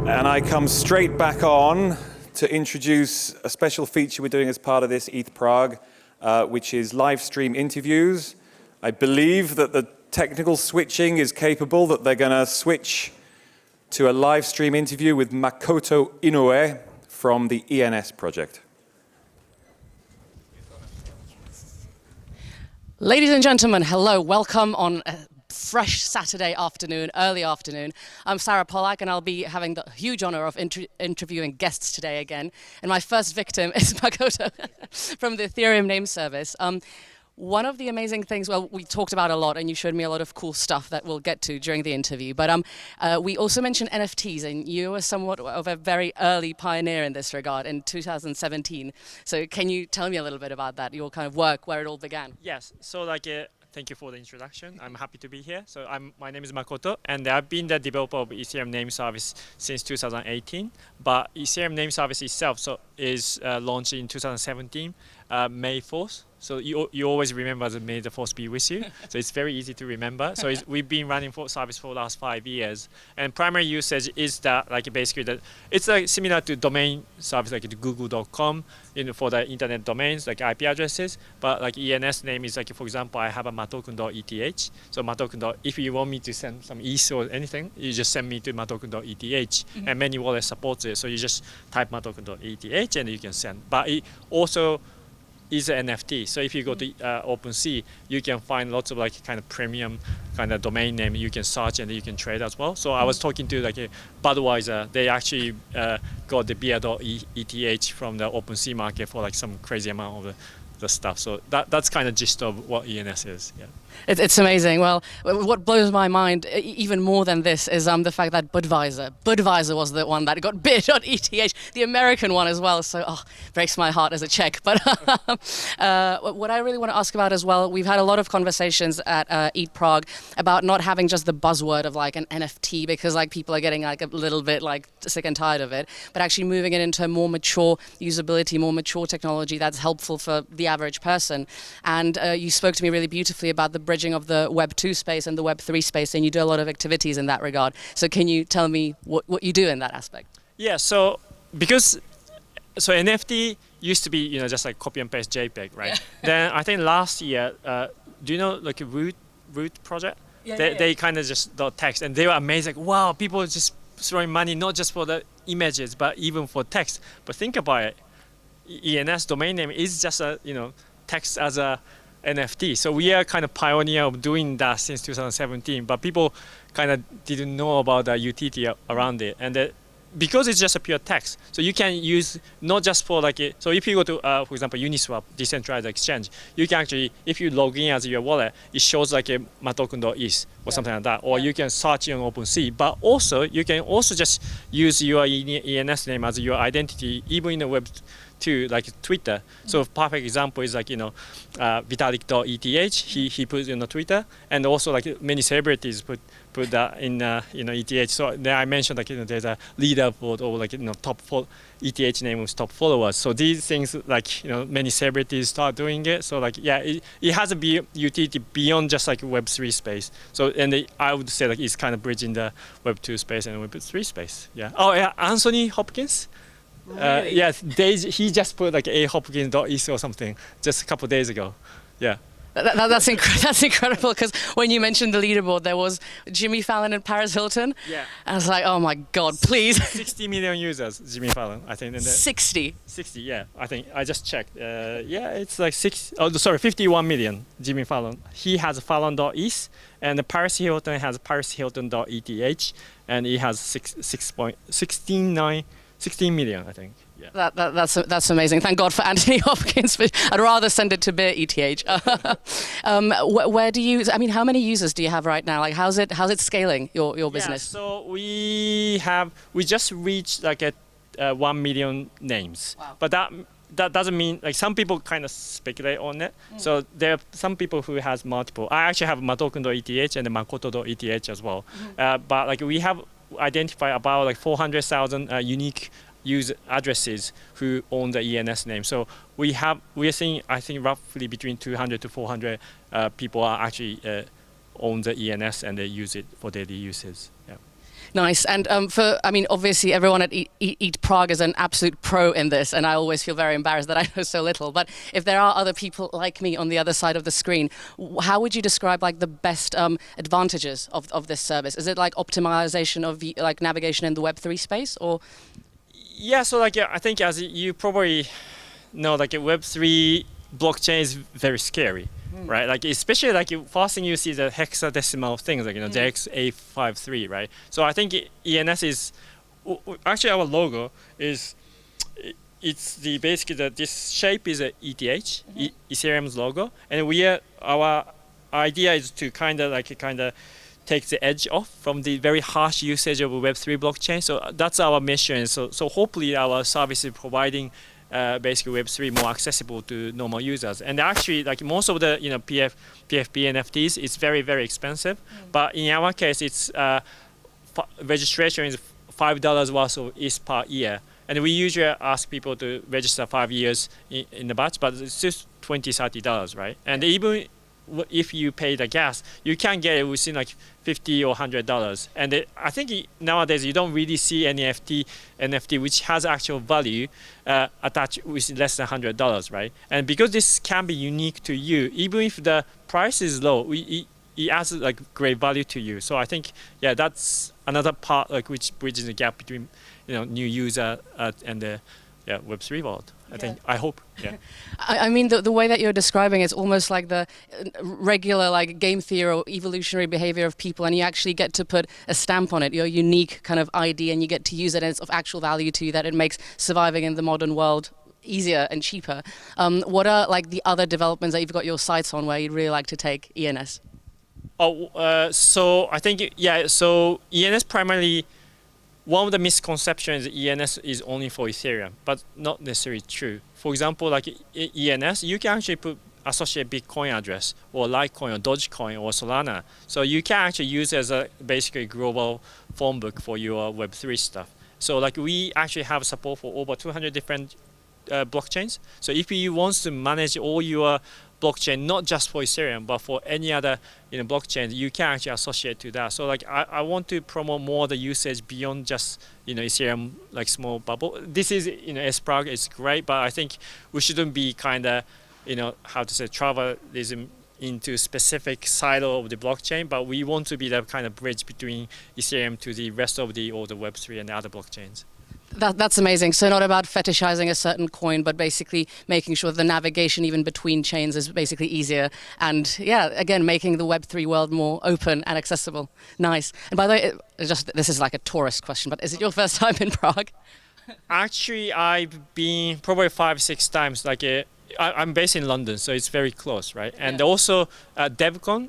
And I come straight back on to introduce a special feature we're doing as part of this ETH Prague, which is live stream interviews. I believe that the technical switching is capable, that they're going to switch to a live stream interview with Makoto Inoue from the ENS project. Ladies and gentlemen, hello, welcome on a fresh Saturday afternoon, early afternoon. I'm Sara Polak and I'll be having the huge honor of interviewing guests today again. And my first victim is Makoto from the Ethereum name service. One of the amazing things, well, we talked about a lot and you showed me a lot of cool stuff that we'll get to during the interview, but we also mentioned NFTs and you were somewhat of a very early pioneer in this regard in 2017. So can you tell me a little bit about that, your kind of work, where it all began? Yes, so thank you for the introduction. I'm happy to be here. So my name is Makoto, and I've been the developer of Ethereum name service since 2018. But Ethereum name service itself is launched in 2017, May 4th. So you always remember that May the 4th be with you. So it's very easy to remember. So we've been running service for the last 5 years, and primary usage is that basically that it's similar to domain service like Google.com, for the internet domains like IP addresses. But ENS name is for example, I have a matoken.eth. So matoken. If you want me to send some ETH or anything, you just send me to matoken.eth, and many wallets supports it. So you just type matoken.eth and you can send. But it also is an NFT. So if you go to OpenSea, you can find lots of kind of premium kind of domain name you can search and you can trade as well. So I was talking to Budweiser. They actually got the beer.eth from the OpenSea market for some crazy amount of the stuff. So that's kind of gist of what ENS is. Yeah. It's amazing. Well, what blows my mind even more than this is the fact that Budweiser was the one that got bid on ETH, the American one as well. So breaks my heart as a Czech. But what I really want to ask about as well, we've had a lot of conversations at ETH Prague about not having just the buzzword of an NFT because people are getting a little bit sick and tired of it, but actually moving it into a more mature usability, more mature technology that's helpful for the average person. And you spoke to me really beautifully about the bridging of the Web 2 space and the Web 3 space, and you do a lot of activities in that regard. So can you tell me what you do in that aspect? Yeah, so NFT used to be just copy and paste JPEG, right? Then I think last year, do you know Root project? They kind of just got text, and they were amazed, wow, people are just throwing money not just for the images but even for text. But think about it, ENS domain name is just a text as a NFT. So we are kind of pioneer of doing that since 2017, but people kind of didn't know about the utility around it. And because it's just a pure text, so you can use not just for so if you go to, for example, Uniswap, decentralized exchange, you can actually, if you log in as your wallet, it shows a matoken.eth or something like that, or you can search on OpenSea, but also you can also just use your ENS name as your identity, even in the Web 2, Twitter. So perfect example is Vitalik.eth. He put it on Twitter, and also many celebrities put that in ETH. So there I mentioned there's a leaderboard or top ETH name with top followers. So these things many celebrities start doing it. So it has a utility beyond just Web 3 space. So I would say it's kind of bridging the Web 2 space and Web 3 space. Yeah. Oh yeah, Anthony Hopkins. Really? Yes, he just put ahopkins.eth or something just a couple of days ago. Yeah. That's incredible, because when you mentioned the leaderboard, there was Jimmy Fallon and Paris Hilton. Yeah. I was like, oh my God, please. 60 million users, Jimmy Fallon, I think. 60? 60, yeah. I think I just checked. Yeah, it's 51 million, Jimmy Fallon. He has Fallon.eth, and Paris Hilton has ParisHilton.eth, and he has 16 million, I think. Yeah. That's amazing. Thank God for Anthony Hopkins. But I'd rather send it to Beer ETH. Where do you? I mean, how many users do you have right now? How's it scaling your business? Yeah, so we just reached 1 million names. Wow. But that doesn't mean some people kind of speculate on it. So there are some people who has multiple. I actually have matoken.eth and makoto.eth as well. But we have identified about 400,000 unique user addresses who own the ENS name. So we are seeing, I think, roughly between 200 to 400 people are actually own the ENS and they use it for daily uses. Yeah. Nice. And I mean, obviously everyone at Eat Prague is an absolute pro in this, and I always feel very embarrassed that I know so little. But if there are other people like me on the other side of the screen, how would you describe like the best advantages of this service? Is it like optimization of like navigation in the Web3 space, or? Yeah, so like I think as you probably know, like a Web3 blockchain is very scary, right? Like especially like first thing you see the hexadecimal things, like JX853, right? So I think ENS is actually our logo is it's the basically this shape is a ETH, Ethereum's logo, and our idea is to kind of take the edge off from the very harsh usage of Web3 blockchain. So that's our mission. So hopefully our service is providing basically Web3 more accessible to normal users. And actually, like most of the PFP NFTs, it's very, very expensive. But in our case, it's registration is $5 worth of ETH per year. And we usually ask people to register 5 years in the batch, but it's just $20, $30, right? And even if you pay the gas, you can get it within like $50 or $100. And I think nowadays you don't really see any NFT which has actual value attached with less than $100, right? And because this can be unique to you, even if the price is low, it adds like great value to you. So I think that's another part like which bridges the gap between new user and the Web3 world. I hope. Yeah. I mean, the way that you're describing it's almost like the regular like game theory or evolutionary behavior of people, and you actually get to put a stamp on it, your unique kind of ID, and you get to use it, and it's of actual value to you, that it makes surviving in the modern world easier and cheaper. What are like the other developments that you've got your sights on where you'd really like to take ENS? So I think so ENS primarily. One of the misconceptions is ENS is only for Ethereum, but not necessarily true. For example, like ENS, you can actually associate Bitcoin address or Litecoin or Dogecoin or Solana. So you can actually use it as a basically global phone book for your Web3 stuff. So like we actually have support for over 200 different blockchains. So if you want to manage all your blockchain, not just for Ethereum, but for any other blockchain, you can actually associate to that. So like I want to promote more the usage beyond just Ethereum like small bubble. This is S-Prog is great, but I think we shouldn't be kind of how to say travelism into specific silo of the blockchain, but we want to be the kind of bridge between Ethereum to the rest of the Web3 and the other blockchains. That's amazing. So not about fetishizing a certain coin, but basically making sure the navigation even between chains is basically easier. And again, making the Web3 world more open and accessible. Nice. And by the way, this is like a tourist question, but is it your first time in Prague? Actually, I've been probably 5-6 times. Like I'm based in London, so it's very close, right? And also DevCon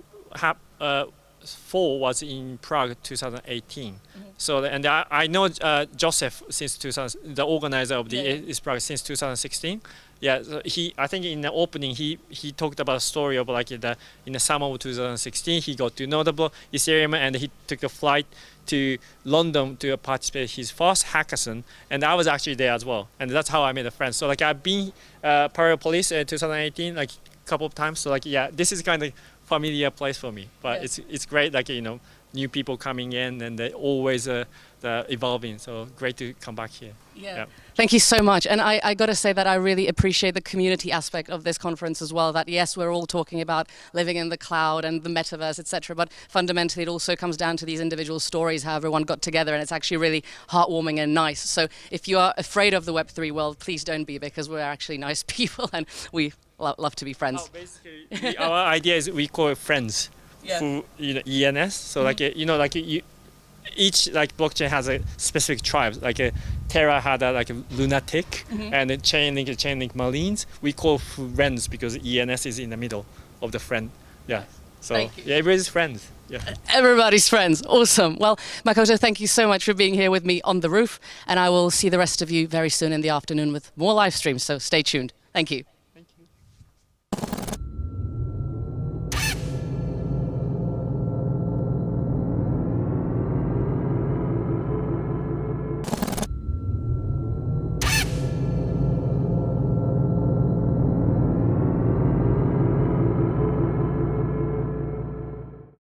4 was in Prague 2018. So and I know Joseph since 2000, the organizer of the East Prague since 2016. Yeah, so I think in the opening he talked about a story of like in the summer of 2016 he got to know the Ethereum, and he took a flight to London to participate in his first hackathon, and I was actually there as well, and that's how I made a friend. So like I've been Parallel Police in 2018 like a couple of times. So like this is kind of familiar place for me, but it's great like new people coming in, and they're always evolving, so great to come back here. Thank you so much. And I got to say that I really appreciate the community aspect of this conference as well, that yes, we're all talking about living in the cloud and the metaverse, etc., but fundamentally it also comes down to these individual stories, how everyone got together, and it's actually really heartwarming and nice. So if you are afraid of the Web3 world, please don't be, because we're actually nice people and we love to be friends. Basically, our idea is we call it friends. Who ENS. So like each like blockchain has a specific tribe. Like Terra had a lunatic, and then Chainlink Marines. We call friends because ENS is in the middle of the friend. Yeah. So everybody's friends. Yeah. Everybody's friends. Awesome. Well, Makoto, thank you so much for being here with me on the roof, and I will see the rest of you very soon in the afternoon with more live streams. So stay tuned. Thank you.